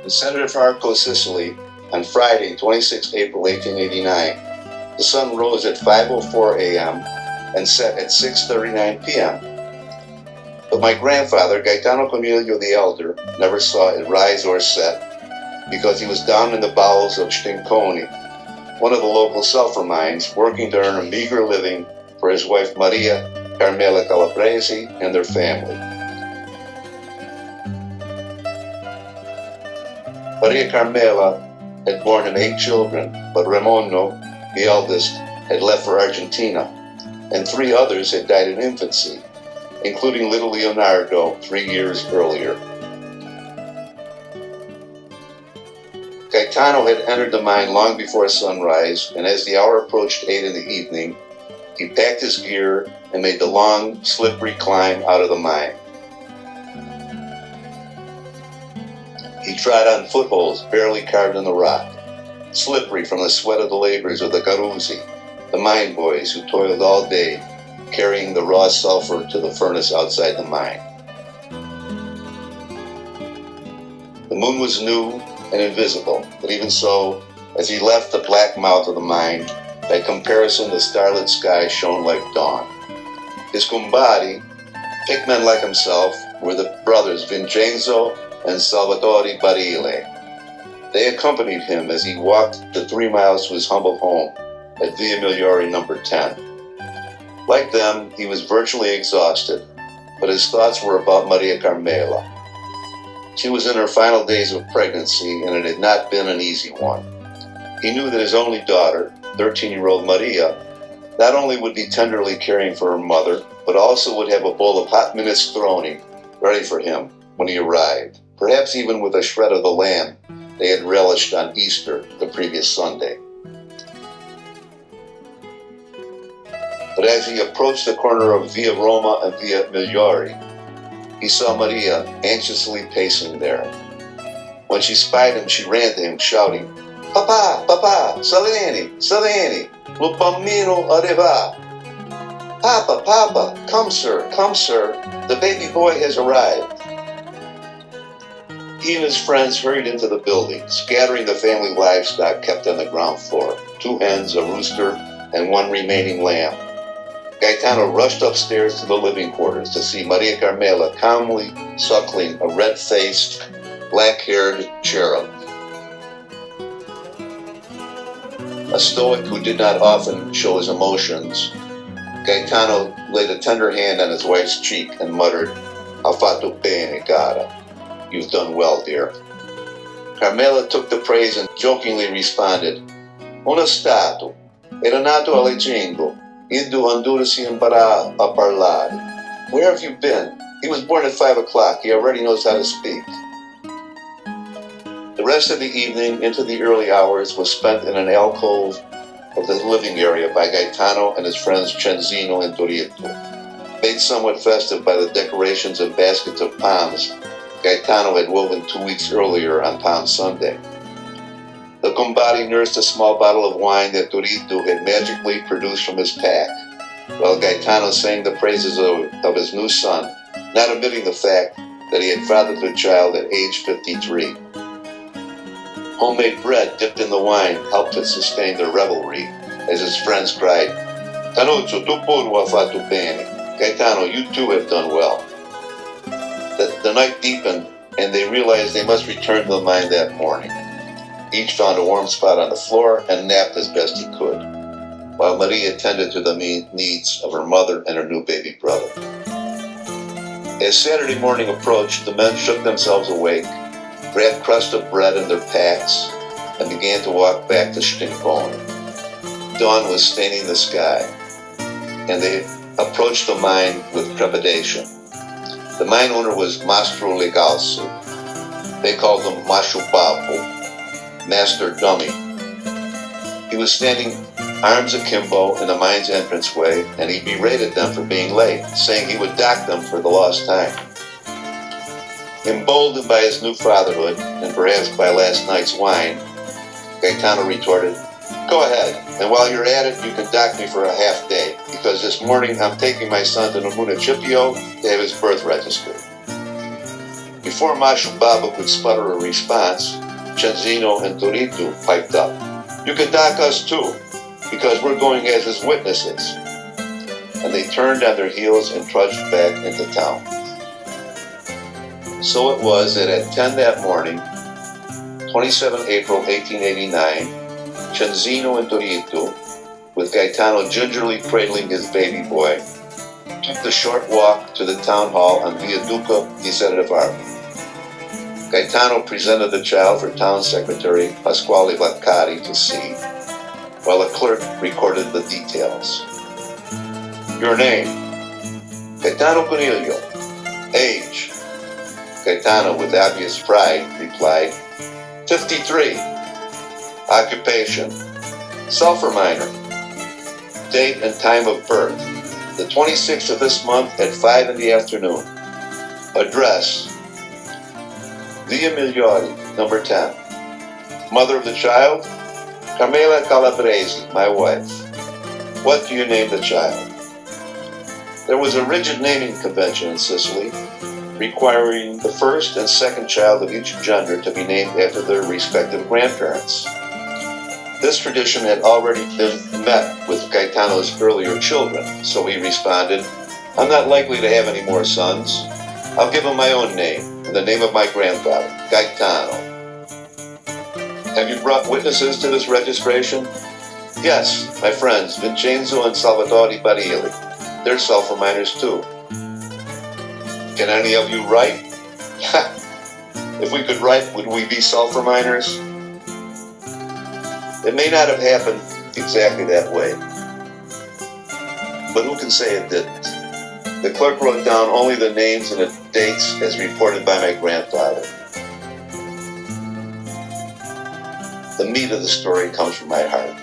In Serradifalco, Sicily, on Friday, 26 April 1889, the sun rose at 5:04 a.m. and set at 6:39 p.m. But my grandfather, Gaetano Coniglio the Elder, never saw it rise or set because he was down in the bowels of Stinconi, one of the local sulfur mines, working to earn a meager living for his wife Maria Carmela Calabresi and their family. Maria Carmela had borne him 8 children, but Raimondo, the eldest, had left for Argentina, and 3 others had died in infancy, including little Leonardo 3 years earlier. Gaetano had entered the mine long before sunrise, and as the hour approached 8 in the evening, he packed his gear and made the long, slippery climb out of the mine. He trod on footholds barely carved in the rock, slippery from the sweat of the laborers of the Garuzzi, the mine boys who toiled all day, carrying the raw sulfur to the furnace outside the mine. The moon was new and invisible, but even so, as he left the black mouth of the mine, by comparison the starlit sky shone like dawn. His kumbari, pickmen like himself, were the brothers Vincenzo and Salvatore Barile. They accompanied him as he walked the 3 miles to his humble home at Via Migliore number 10. Like them, he was virtually exhausted, but his thoughts were about Maria Carmela. She was in her final days of pregnancy, and it had not been an easy one. He knew that his only daughter, 13-year-old Maria, not only would be tenderly caring for her mother, but also would have a bowl of hot minestrone ready for him when he arrived, perhaps even with a shred of the lamb they had relished on Easter the previous Sunday. But as he approached the corner of Via Roma and Via Migliore, he saw Maria anxiously pacing there. When she spied him, she ran to him, shouting, "Papà, Papà, Saleni, Saleni, lo bambino arriva! Papa, Papa, come sir, the baby boy has arrived." He and his friends hurried into the building, scattering the family livestock kept on the ground floor, 2 hens, a rooster, and 1 remaining lamb. Gaetano rushed upstairs to the living quarters to see Maria Carmela calmly suckling a red-faced, black-haired cherub. A stoic who did not often show his emotions, Gaetano laid a tender hand on his wife's cheek and muttered, "Ha fatto bene, cara. You've done well, dear." Carmela took the praise and jokingly responded, "Uno stato, era nato leggendo, indo andursi imparare a parlare." Where have you been? He was born at 5 o'clock. He already knows how to speak. The rest of the evening into the early hours was spent in an alcove of the living area by Gaetano and his friends Cino and Torito, made somewhat festive by the decorations and baskets of palms Gaetano had woven 2 weeks earlier on Palm Sunday. The Combati nursed a small bottle of wine that Torito had magically produced from his pack, while Gaetano sang the praises of his new son, not omitting the fact that he had fathered the child at age 53. Homemade bread dipped in the wine helped to sustain their revelry, as his friends cried, "Tanuccio, tu pure hai fatto bene. Gaetano, you too have done well." The night deepened, and they realized they must return to the mine that morning. Each found a warm spot on the floor and napped as best he could, while Maria tended to the needs of her mother and her new baby brother. As Saturday morning approached, the men shook themselves awake, grabbed crust of bread in their packs, and began to walk back to Stinconi. Dawn was staining the sky, and they approached the mine with trepidation. The mine owner was Mastro Legalso. They called him Masho Babbo, Master Dummy. He was standing arms akimbo in the mine's entranceway, and he berated them for being late, saying he would dock them for the lost time. Emboldened by his new fatherhood, and perhaps by last night's wine, Gaetano retorted, "Go ahead, and while you're at it, you can dock me for a half day, because this morning I'm taking my son to the municipio to have his birth registered." Before Mashu Baba could sputter a response, Cino and Torito piped up, "You can dock us too, because we're going as his witnesses." And they turned on their heels and trudged back into town. So it was that at 10 that morning, 27 April 1889, Cino and Torito, with Gaetano gingerly cradling his baby boy, took the short walk to the town hall on Via Duca di Serradifalco. Gaetano presented the child for town secretary Pasquale Vaccari to see, while a clerk recorded the details. "Your name?" "Gaetano Coniglio." "Age?" Gaetano, with obvious pride, replied, 53. "Occupation?" "Sulfur miner." "Date and time of birth?" "The 26th of this month at 5 in the afternoon." "Address?" "Via Migliori, number 10. "Mother of the child?" "Carmela Calabresi, my wife." "What do you name the child?" There was a rigid naming convention in Sicily, requiring the first and second child of each gender to be named after their respective grandparents. This tradition had already been met with Gaetano's earlier children, so he responded, "I'm not likely to have any more sons. I'll give him my own name, and the name of my grandfather, Gaetano." "Have you brought witnesses to this registration?" "Yes, my friends, Vincenzo and Salvatore Barilli. They're sulfur miners too." "Can any of you write?" "If we could write, would we be sulfur miners?" It may not have happened exactly that way, but who can say it didn't? The clerk wrote down only the names and the dates as reported by my grandfather. The meat of the story comes from my heart.